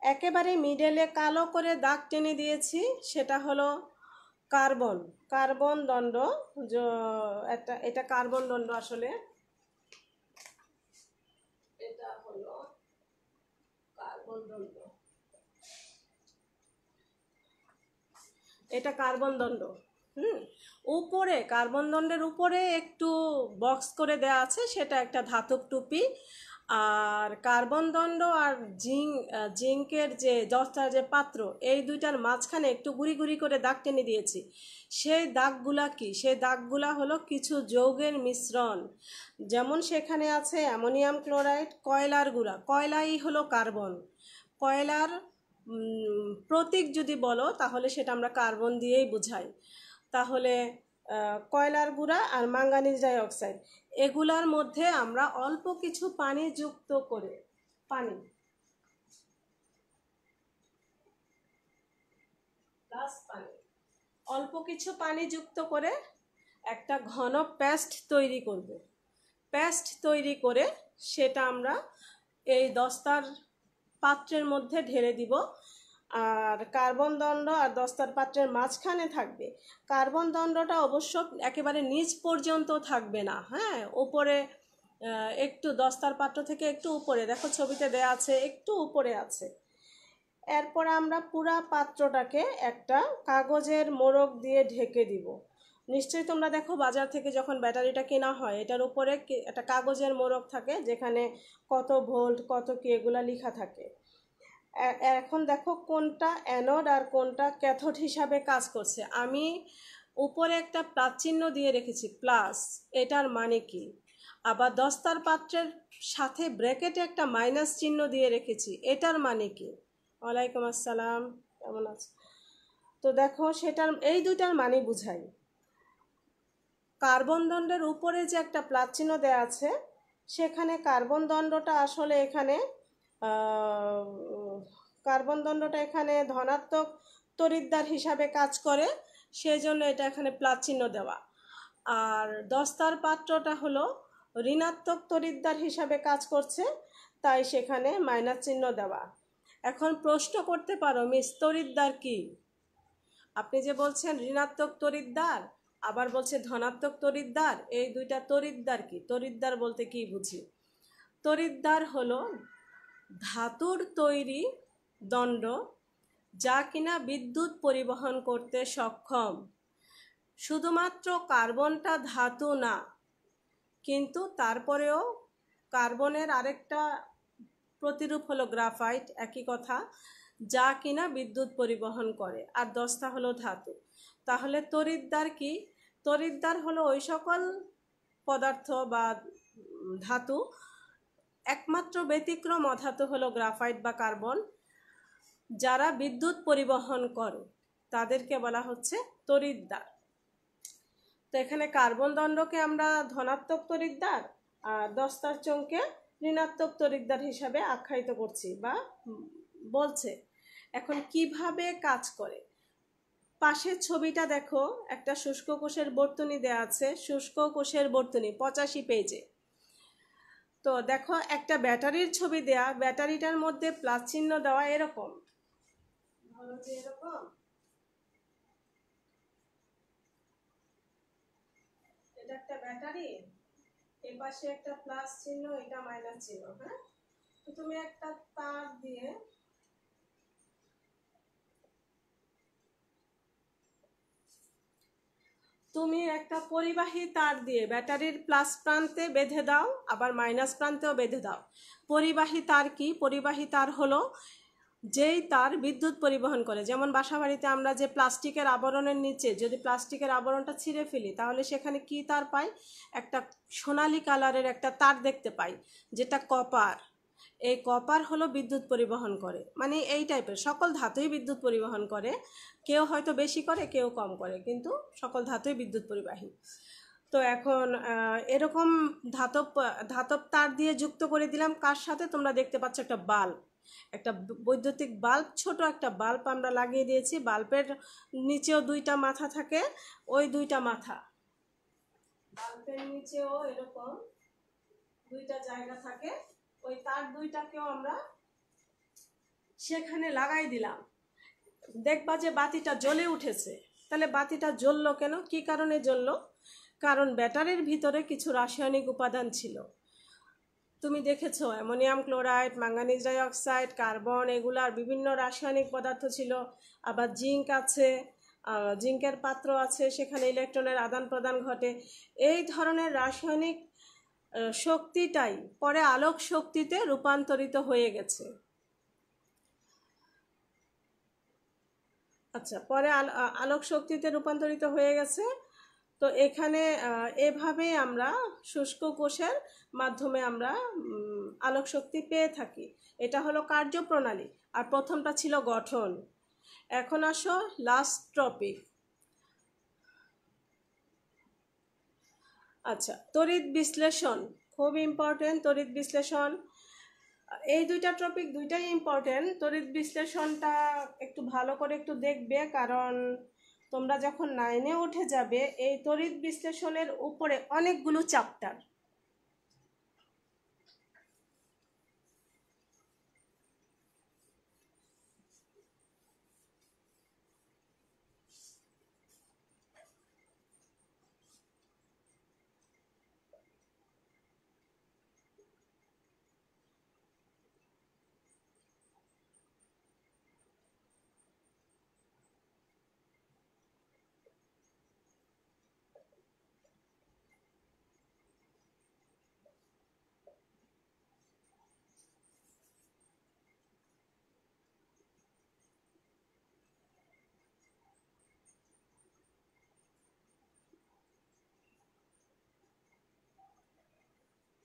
একেবারে মিডলে কালো করে দাগ টেনে দিয়েছি, সেটা হলো কার্বন, কার্বন দণ্ড। এটা কার্বন দণ্ড, আসলে এটা হলো কার্বন দণ্ড, এটা কার্বন দণ্ড। উপরে কার্বন দণ্ডের উপরে একটু বক্স করে দেয়া আছে, সেটা একটা ধাতব টুপি। আর কার্বন দণ্ড আর জিঙ্কের যে দস্তার যে পাত্র, এই দুইটার মাঝখানে একটু গুড়ি গুড়ি করে দাগ টেনে দিয়েছি। সেই দাগগুলা কি? সেই দাগগুলা হলো কিছু যৌগের মিশ্রণ। যেমন সেখানে আছে অ্যামোনিয়াম ক্লোরাইড, কয়লার গুঁড়া, কয়লাই হলো কার্বন। কয়লার প্রতীক যদি বলো তাহলে সেটা আমরা কার্বন দিয়েই বুঝাই। তাহলে কয়লার গুঁড়া আর ম্যাঙ্গানিজ ডাইঅক্সাইড, এগুলার মধ্যে আমরা অল্প কিছু পানি যুক্ত করে, পানি প্লাস পানি, অল্প কিছু পানি যুক্ত করে একটা ঘন পেস্ট তৈরি করব। পেস্ট তৈরি করে সেটা আমরা এই দস্তার পাত্রের মধ্যে ঢেলে দিব। আর কার্বন দণ্ড আর দস্তার পাত্রের মাঝখানে থাকবে। কার্বন দণ্ডটা অবশ্য একেবারে নিচ পর্যন্ত থাকবে না, হ্যাঁ, উপরে একটু, দস্তার পাত্র থেকে একটু উপরে, দেখো ছবিতে দেয়া আছে, একটু উপরে আছে। এরপর আমরা পুরা পাত্রটাকে একটা কাগজের মোড়ক দিয়ে ঢেকে দিব। নিশ্চয়ই তোমরা দেখো বাজার থেকে যখন ব্যাটারিটা কেনা হয়, এটার উপরে একটা কাগজের মোড়ক থাকে, যেখানে কত ভোল্ট কত কি এগুলা লেখা থাকে। এখন দেখো কোনটা অ্যানোড আর কোনটা ক্যাথোড হিসাবে কাজ করছে। আমি উপরে একটা প্লাস চিহ্ন দিয়ে রেখেছি, প্লাস, এটার মানে কি? আবার দস্তার পাত্রের সাথে ব্র্যাকেটে একটা মাইনাস চিহ্ন দিয়ে রেখেছি, এটার মানে কি? ওয়ালাইকুম আসসালাম, কেমন আছো? তো দেখো সেটার এই দুইটার মানে বুঝাই। কার্বন দণ্ডের উপরে যে একটা প্লাস চিহ্ন দেওয়া আছে, সেখানে কার্বন দণ্ডটা আসলে এখানে কার্বন দণ্ডটা এখানে ধনাত্মক তড়িৎদ্বার হিসাবে কাজ করে, সেই জন্য এটা এখানে প্লাস চিহ্ন দেওয়া। আর দস্তার পাত্রটা হলো ঋণাত্মক তড়িৎদ্বার হিসাবে কাজ করছে, তাই সেখানে মাইনাস চিহ্ন দেওয়া। এখন প্রশ্ন করতে পারো, মিস তড়িৎদ্বার কি? আপনি যে বলছেন ঋণাত্মক তড়িৎদ্বার, আবার বলছে ধনাত্মক তড়িৎদ্বার, এই দুইটা তড়িৎদ্বার কি? তড়িৎদ্বার বলতে কি বুঝি? তড়িৎদ্বার হলো ধাতুর তৈরি দণ্ড, যা কিনা বিদ্যুৎ পরিবহন করতে সক্ষম। শুধুমাত্র কার্বনটা ধাতু না, কিন্তু তারপরেও কার্বনের আরেকটা প্রতিরূপ হলো গ্রাফাইট, একই কথা, যা কিনা বিদ্যুৎ পরিবহন করে। আর দস্তা হলো ধাতু। তাহলে তড়িৎদ্বার কি? তড়িৎদ্বার হলো ওই সকল পদার্থ বা ধাতু, একমাত্র ব্যতিক্রম অধাতু হলো গ্রাফাইট বা কার্বন, যারা বিদ্যুৎ পরিবহন করে, তাদেরকে বলা হচ্ছে তড়িৎদ্বার। তো এখানে কার্বন দণ্ডকে আমরা ধনাত্মক তড়িৎদ্বার, আর দস্তার চোঙকে ঋণাত্মক তড়িৎদ্বার হিসাবে আখ্যায়িত করছি বা বলছে। এখন কিভাবে কাজ করে, পাশের ছবিটা দেখো, একটা শুষ্ক কোষের বর্তনী দেয়া আছে, শুষ্ক কোষের বর্তনী 85 পেজে। তো দেখো একটা ব্যাটারির ছবি দেয়া, ব্যাটারিটার মধ্যে প্লাস চিহ্ন দেওয়া এরকম, ধরো যে এরকম, এটা একটা ব্যাটারি, এর পাশে একটা প্লাস চিহ্ন, এটা মাইনাস চিহ্ন। হ্যাঁ, তো তুমি একটা তার দিয়ে পরিবাহী তার দিয়ে ব্যাটারির প্লাস প্রান্তে বেঁধে দাও, আবার মাইনাস প্রান্তেও বেঁধে দাও। পরিবাহী তার কি? পরিবাহী তার হলো যেই তার বিদ্যুৎ পরিবহন করে। যেমন বাসাবাড়িতে আমরা যে প্লাস্টিকের আবরণের নিচে যদি প্লাস্টিকের আবরণটা ছিঁড়ে ফেলি, তাহলে সেখানে কি তার পাই? একটা সোনালী কালারের একটা তার দেখতে পাই, যেটা কপার। এই কপার হলো বিদ্যুৎ পরিবহন করে, মানে এই টাইপের সকল ধাতুই বিদ্যুৎ পরিবহন করে। কেউ হয়তো বেশি করে, কেউ কম করে, কিন্তু সকল ধাতুই বিদ্যুৎ পরিবাহী। তো এখন এরকম ধাতব ধাতব তার দিয়ে যুক্ত করে দিলাম। কার সাথে? তোমরা দেখতে পাচ্ছ একটা বাল্ব, একটা বৈদ্যুতিক বাল্ব, ছোট একটা বাল্ব আমরা লাগিয়ে দিয়েছি। বাল্বের নিচেও দুইটা মাথা থাকে, ওই দুইটা মাথা, বাল্বের নিচেও এরকম দুইটা জায়গা থাকে, ওই তার দুইটাকেও আমরা সেখানে লাগাই দিলাম। দেখবা যে বাতিটা জ্বলে উঠেছে। তাহলে বাতিটা জ্বললো কেন? কি কারণে জ্বললো? কারণ ব্যাটারির ভিতরে কিছু রাসায়নিক উপাদান ছিল। তুমি দেখেছো ammonium chloride, manganese dioxide, carbon, এগুলার বিভিন্ন রাসায়নিক পদার্থ ছিল। আবার জিঙ্ক আছে, জিঙ্কের পাত্র আছে, সেখানে ইলেকট্রনের আদান প্রদান ঘটে। এই ধরনের রাসায়নিক শক্তিটাই পরে আলোক শক্তিতে রূপান্তরিত হয়ে গেছে। আচ্ছা, পরে আলোক শক্তিতে রূপান্তরিত হয়ে গেছে। তো এখানে এভাবেই আমরা শুষ্ক কোষের মাধ্যমে আমরা আলোক শক্তি পেয়ে থাকি। এটা হলো কার্যপ্রণালী। আর প্রথমটা ছিল গঠন। এখন আসো লাস্ট টপিক। আচ্ছা, তড়িৎ বিশ্লেষণ খুব ইম্পর্টেন্ট। তড়িৎ বিশ্লেষণ, এই দুইটা টপিক দুইটাই ইম্পর্টেন্ট। তড়িৎ বিশ্লেষণটা একটু ভালো করে একটু দেখবে, কারণ তোমরা যখন 9-এ উঠে যাবে, এই তড়িৎ বিশ্লেষণের উপরে অনেকগুলো চ্যাপ্টার।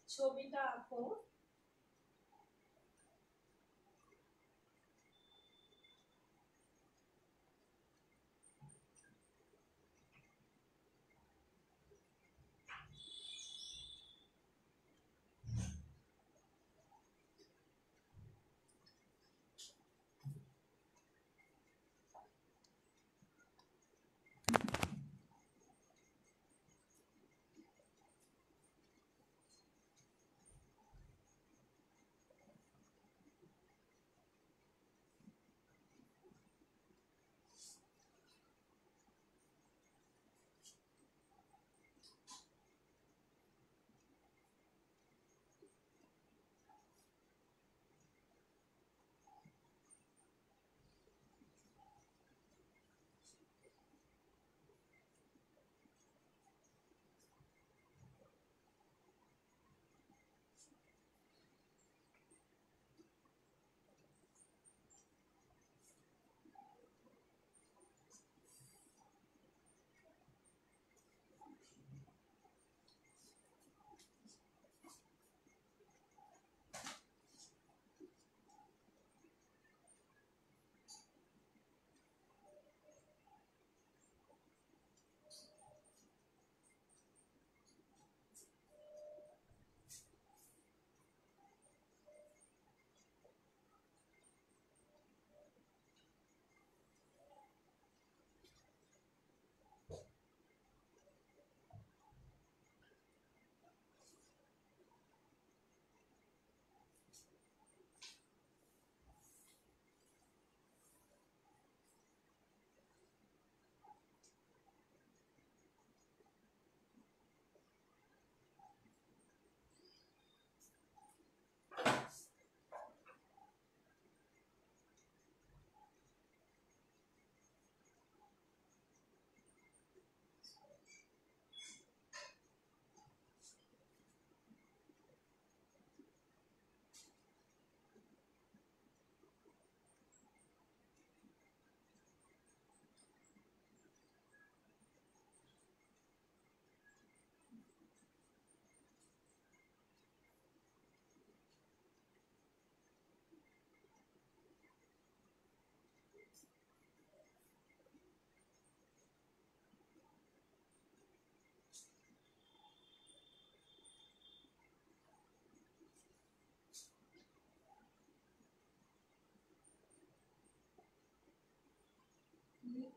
ছবিটা আঁকো।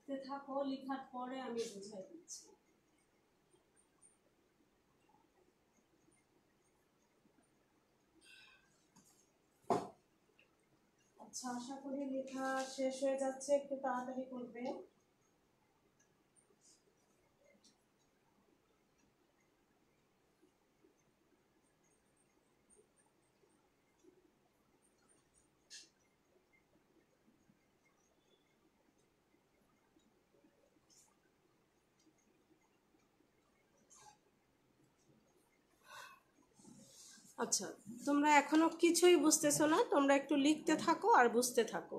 লিখতে থাকো, লেখার পরে আমি বুঝাই দিচ্ছি। আচ্ছা, আশা করি লেখা শেষ হয়ে যাচ্ছে, একটু তাড়াতাড়ি করবে। আচ্ছা, তোমরা এখনো কিছুই বুঝতেছো না, তোমরা একটু লিখতে থাকো আর বুঝতে থাকো।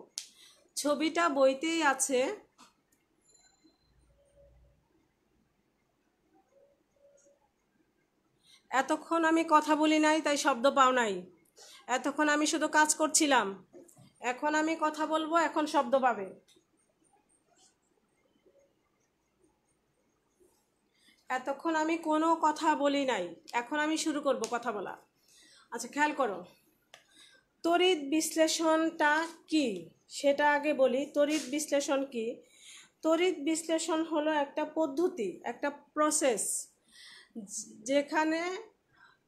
ছবিটা বইতেই আছে। এতক্ষণ আমি কথা বলি নাই, তাই শব্দ পাও নাই। এতক্ষণ আমি শুধু কাজ করছিলাম, এখন আমি কথা বলবো, এখন শব্দ পাবে। এতক্ষণ আমি কোনো কথা বলি নাই, এখন আমি শুরু করব কথা বলা। আচ্ছা, খেয়াল করো, তড়িৎ বিশ্লেষণটা কি সেটা আগে বলি। তড়িৎ বিশ্লেষণ কি? তড়িৎ বিশ্লেষণ হলো একটা পদ্ধতি, একটা প্রসেস, যেখানে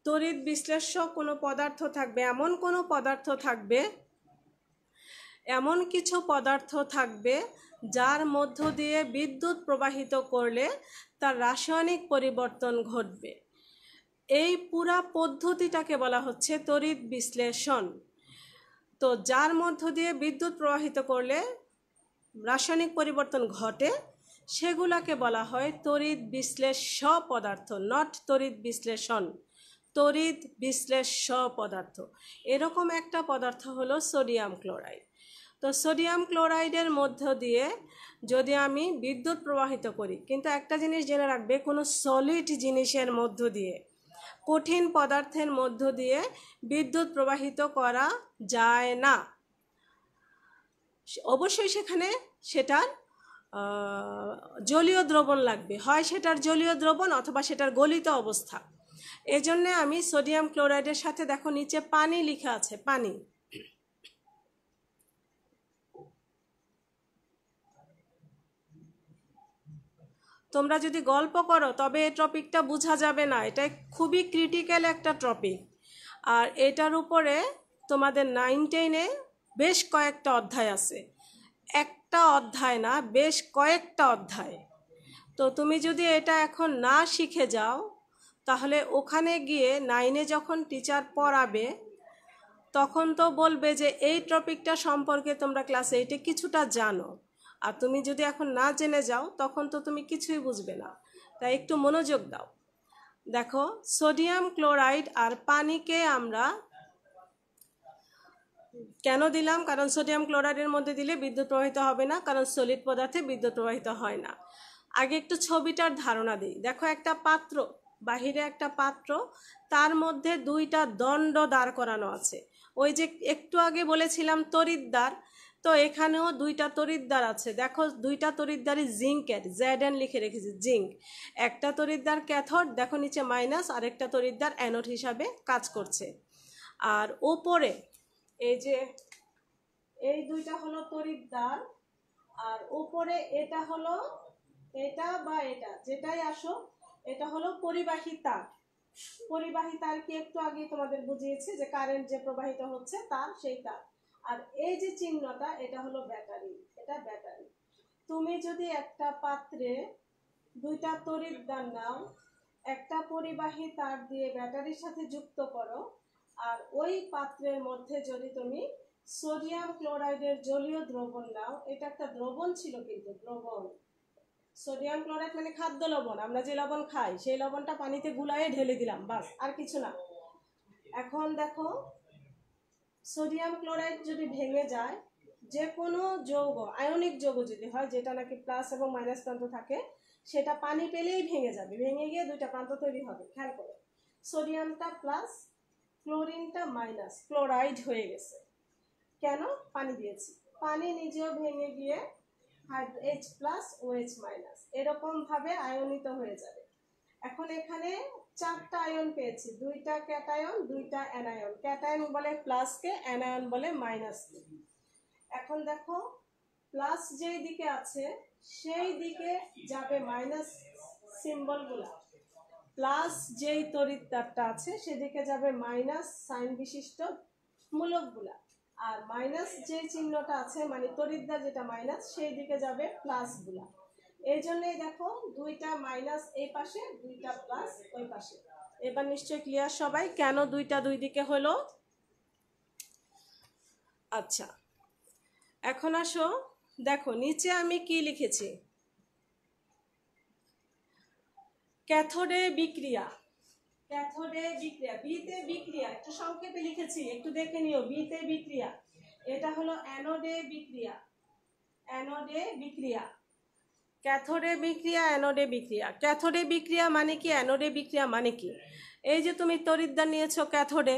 তড়িৎ বিশ্লেষ্য কোনো পদার্থ থাকবে, এমন কোনো পদার্থ থাকবে, এমন কিছু পদার্থ থাকবে যার মধ্য দিয়ে বিদ্যুৎ প্রবাহিত করলে তার রাসায়নিক পরিবর্তন ঘটবে। এই পুরা পদ্ধতিটাকে বলা হচ্ছে তড়িৎ বিশ্লেষণ। তো যার মধ্য দিয়ে বিদ্যুৎ প্রবাহিত করলে রাসায়নিক পরিবর্তন ঘটে, সেগুলাকে বলা হয় তড়িৎ বিশ্লেষ্য পদার্থ, নট তড়িৎ বিশ্লেষণ, তড়িৎ বিশ্লেষ্য পদার্থ। এরকম একটা পদার্থ হলো সোডিয়াম ক্লোরাইড। তো সোডিয়াম ক্লোরাইডের মধ্য দিয়ে যদি আমি বিদ্যুৎ প্রবাহিত করি, কিন্তু একটা জিনিস জেনে রাখবে, কোনো সলিড জিনিসের মধ্য দিয়ে, কঠিন পদার্থের মধ্য দিয়ে বিদ্যুৎ প্রবাহিত করা যায় না। অবশ্যই সেখানে সেটার জলীয় দ্রবণ লাগবে, হয় সেটার জলীয় দ্রবণ অথবা সেটার গলিত অবস্থা। এজন্য আমি সোডিয়াম ক্লোরাইডের সাথে দেখো নিচে পানি লেখা আছে, পানি। তোমরা যদি গল্প করো তবে এই টপিকটা বোঝা যাবে না, এটা খুবই ক্রিটিক্যাল একটা টপিক। আর এটার উপরে তোমাদের 9-10-এ বেশ কয়েকটা অধ্যায় আছে, একটা অধ্যায় না, বেশ কয়েকটা অধ্যায়। তো তুমি যদি এটা এখন না শিখে যাও, তাহলে ওখানে গিয়ে 9-এ যখন টিচার পড়াবে, তখন তো বলবে যে এই টপিকটা সম্পর্কে তোমরা ক্লাস 8-এ কিছুটা জানো, আর তুমি যদি এখন না জেনে যাও তখন তো তুমি কিছুই বুঝবে না। তাই একটু মনোযোগ দাও। দেখো, সোডিয়াম ক্লোরাইড আর পানিকে আমরা কেন দিলাম? কারণ সোডিয়াম ক্লোরাইডের মধ্যে দিলে বিদ্যুৎ প্রবাহিত হবে না, কারণ সলিড পদার্থে বিদ্যুৎ প্রবাহিত হয় না। আগে একটু ছবিটার ধারণা দিই। দেখো, একটা পাত্র, বাহিরে একটা পাত্র, তার মধ্যে দুইটা দণ্ড দাঁড় করানো আছে। ওই যে একটু আগে বলেছিলাম তড়িৎদ্বার, তো এখানেও দুইটা তড়িৎদ্বার আছে। দেখো, দুইটা তড়িৎদ্বারই জিঙ্কের, ZN লিখে রেখেছি, জিঙ্ক। একটা তড়িৎদ্বার ক্যাথোড, দেখো নিচে মাইনাস, আর একটা তড়িৎদ্বার অ্যানোড হিসাবে কাজ করছে। আর ওপরে এই যে এই দুইটা হলো তড়িৎদ্বার, আর উপরে এটা হলো, এটা বা এটা যেটাই আসো, এটা হলো পরিবাহী তার। পরিবাহী তার কি একটু আগে তোমাদের বুঝিয়েছি, যে কারেন্ট যে প্রবাহিত হচ্ছে তার, সেই তার। আর এই যে চিহ্নটা, এটা হলো ব্যাটারি, এটা ব্যাটারি। তুমি যদি একটা পাত্রে দুইটা তড়িৎদ্বার নাও, একটা পরিবাহী তার দিয়ে ব্যাটারির সাথে যুক্ত করো, আর ওই পাত্রের মধ্যে যদি তুমি সোডিয়াম ক্লোরাইডের জলীয় দ্রবণ নাও, এটা একটা দ্রবণ ছিল, কিন্তু দ্রবণ, সোডিয়াম ক্লোরাইড মানে খাদ্য লবণ, আমরা যে লবণ খাই সেই লবণটা পানিতে গুলায়ে ঢেলে দিলাম, বাস, আর কিছু না। এখন দেখো, সোডিয়াম ক্লোরাইড যদি ভেঙে যায়, যে কোনো যৌগ, আয়নিক যৌগ যদি হয়, যেটা নাকি প্লাস এবং মাইনাস প্রান্ত থাকে, সেটা পানি পেলেই ভেঙে যাবে, ভেঙে গিয়ে দুইটা প্রান্ত তৈরি হবে। খেয়াল করো, সোডিয়ামটা প্লাস, ক্লোরিনটা মাইনাস, ক্লোরাইড হয়ে গেছে। কেন? পানি দিয়েছি। পানি নিজেও ভেঙে গিয়ে H প্লাস OH মাইনাস এরকম ভাবে আয়নিত হয়ে যাবে। এখন এখানে চারটা আয়ন পেয়েছি, দুইটা ক্যাটায়ন, দুইটা অ্যানায়ন। ক্যাটায়ন বলে প্লাসকে, অ্যানায়ন বলে মাইনাসকে। এখন দেখো, প্লাস যেই দিকে আছে সেই দিকে যাবে মাইনাস সিম্বলগুলা, প্লাস যেই তড়িৎতারটা আছে সেদিকে যাবে মাইনাস সাইন বিশিষ্ট মূলকগুলা, আর মাইনাস যে চিহ্নটা আছে মানে তড়িৎদ্বার যেটা মাইনাস সেই দিকে যাবে প্লাসগুলা। এই জন্যই দেখো দুইটা মাইনাস এই পাশে, দুইটা প্লাস ওই পাশে। এবার নিশ্চয়ই ক্লিয়ার সবাই কেন দুইটা দুই দিকে হলো। আচ্ছা, এখন আসো দেখো নিচে আমি কি লিখেছি, ক্যাথোডে বিক্রিয়া, ক্যাথোডে বিক্রিয়া, বিতে বিক্রিয়া একটু সংক্ষেপে লিখেছি, একটু দেখে নিও। বিতে বিক্রিয়া, এটা হলো অ্যানোডে বিক্রিয়া, অ্যানোডে বিক্রিয়া, ক্যাথোডে বিক্রিয়া, অ্যানোডে বিক্রিয়া। ক্যাথোডে বিক্রিয়া মানে কি, অ্যানোডে বিক্রিয়া মানে কি? এই যে তুমি তড়িৎদ্বার নিয়েছো ক্যাথোডে,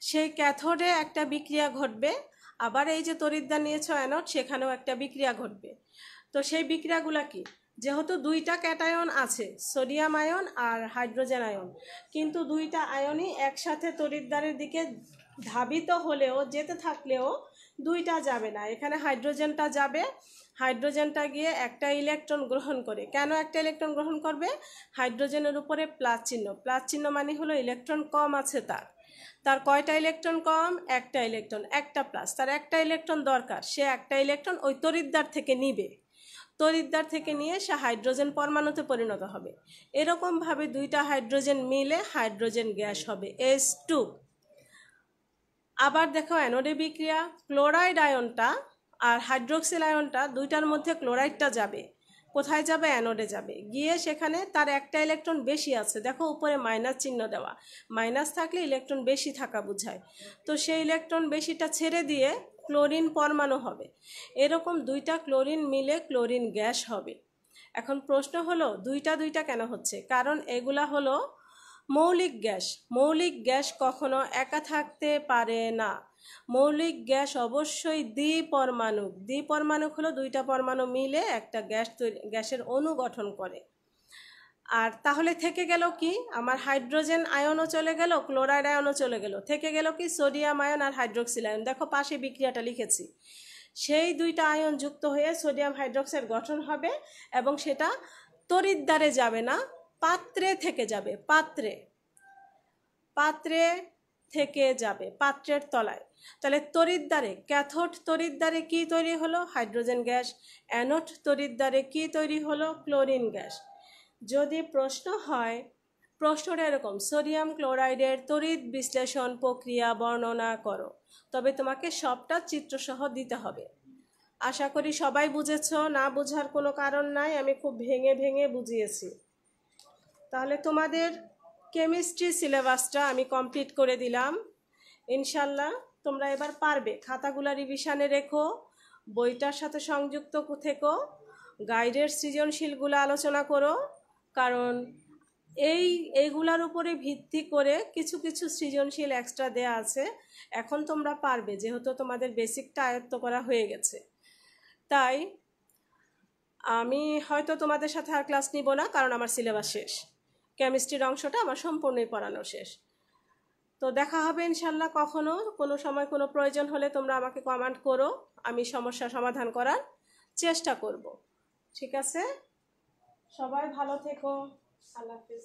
সেই ক্যাথোডে একটা বিক্রিয়া ঘটবে, আবার এই যে তড়িৎদ্বার নিয়েছো অ্যানোড, সেখানেও একটা বিক্রিয়া ঘটবে। তো সেই বিক্রিয়াগুলো কি, যেহেতু দুইটা ক্যাটায়ন আছে, সোডিয়াম আয়ন আর হাইড্রোজেন আয়ন, কিন্তু দুইটা আয়নই একসাথে তড়িৎদ্বারের দিকে ধাবিত হলেও, যেতে থাকলেও দুইটা যাবে না। এখানে হাইড্রোজেনটা যাবে, হাইড্রোজেনটা গিয়ে একটা ইলেকট্রন গ্রহণ করে। কেন একটা ইলেকট্রন গ্রহণ করবে? হাইড্রোজেনের উপরে প্লাস চিহ্ন, প্লাস চিহ্ন মানে হলো ইলেকট্রন কম আছে তার। তার কয়টা ইলেকট্রন কম? একটা ইলেকট্রন, একটা প্লাস, তার একটা ইলেকট্রন দরকার, সে একটা ইলেকট্রন ওই তড়িৎদ্বার থেকে নিবে, তড়িৎদ্বার থেকে নিয়ে সে হাইড্রোজেন পরমাণুতে পরিণত হবে। এরকমভাবে দুইটা হাইড্রোজেন মিলে হাইড্রোজেন গ্যাস হবে H2। আবার দেখো অ্যানোডে বিক্রিয়া, ক্লোরাইড আয়নটা আর হাইড্রোক্সিল আয়নটা, দুইটার মধ্যে ক্লোরাইডটা যাবে, কোথায় যাবে? অ্যানোডে যাবে, গিয়ে সেখানে তার একটা ইলেকট্রন বেশি আছে, দেখো উপরে মাইনাস চিহ্ন দেওয়া, মাইনাস থাকলে ইলেকট্রন বেশি থাকা বোঝায়। তো সেই ইলেকট্রন বেশিটা ছেড়ে দিয়ে ক্লোরিন পরমাণু হবে। এরকম দুইটা ক্লোরিন মিলে ক্লোরিন গ্যাস হবে। এখন প্রশ্ন হলো দুইটা দুইটা কেন হচ্ছে? কারণ এগুলা হলো মৌলিক গ্যাস। মৌলিক গ্যাস কখনো একা থাকতে পারে না, মৌলিক গ্যাস অবশ্যই দ্বিপরমাণুক। দ্বিপরমাণুক হলো দুইটা পরমাণু মিলে একটা গ্যাস তৈরি, গ্যাসের অণু গঠন করে। আর তাহলে থেকে গেল কি, আমার হাইড্রোজেন আয়নও চলে গেল, ক্লোরাইড আয়নও চলে গেল, থেকে গেল কি সোডিয়াম আয়ন আর হাইড্রোক্সিল আয়ন। দেখো পাশে বিক্রিয়াটা লিখেছি, সেই দুইটা আয়ন যুক্ত হয়ে সোডিয়াম হাইড্রোক্সাইড গঠন হবে, এবং সেটা তড়িৎদ্বারে যাবে না, পাত্রে থেকে যাবে, পাত্রে, পাত্রে থেকে যাবে, পাত্রের তলায়। তাহলে তড়িৎদ্বারে, ক্যাথোড তড়িৎদ্বারে কি তৈরি হলো? Hydrogen gas. অ্যানোড তড়িৎদ্বারে কি তৈরি হলো? Chlorine gas. যদি প্রশ্ন হয়, প্রশ্নটা এরকম, সোডিয়াম ক্লোরাইডের তড়িৎ বিশ্লেষণ প্রক্রিয়া বর্ণনা করো, তবে তোমাকে সবটা চিত্রসহ দিতে হবে। আশা করি সবাই বুঝেছ, না বোঝার কোনো কারণ নাই, আমি খুব ভেঙে ভেঙে বুঝিয়েছি। তাহলে তোমাদের কেমিস্ট্রি সিলেবাসটা আমি কমপ্লিট করে দিলাম। ইনশাল্লাহ তোমরা এবার পারবে। খাতাগুলা রিভিশনে রেখো, বইটার সাথে সংযুক্ত থেকো, গাইডের সৃজনশীলগুলো আলোচনা করো, কারণ এইগুলার উপরে ভিত্তি করে কিছু কিছু সৃজনশীল এক্সট্রা দেয়া আছে। এখন তোমরা পারবে, যেহেতু তোমাদের বেসিকটা আয়ত্ত করা হয়ে গেছে। তাই আমি হয়তো তোমাদের সাথে আর ক্লাস নিব না, কারণ আমার সিলেবাস শেষ, কেমিস্ট্রির অংশটা আমার সম্পূর্ণই পড়ানো শেষ। তো দেখা হবে ইনশাল্লাহ কখনো, কোনো সময় কোনো প্রয়োজন হলে তোমরা আমাকে কমেন্ট করো, আমি সমস্যা সমাধান করার চেষ্টা করব। ঠিক আছে, সবাই ভালো থেকো, আল্লাহ হাফেজ।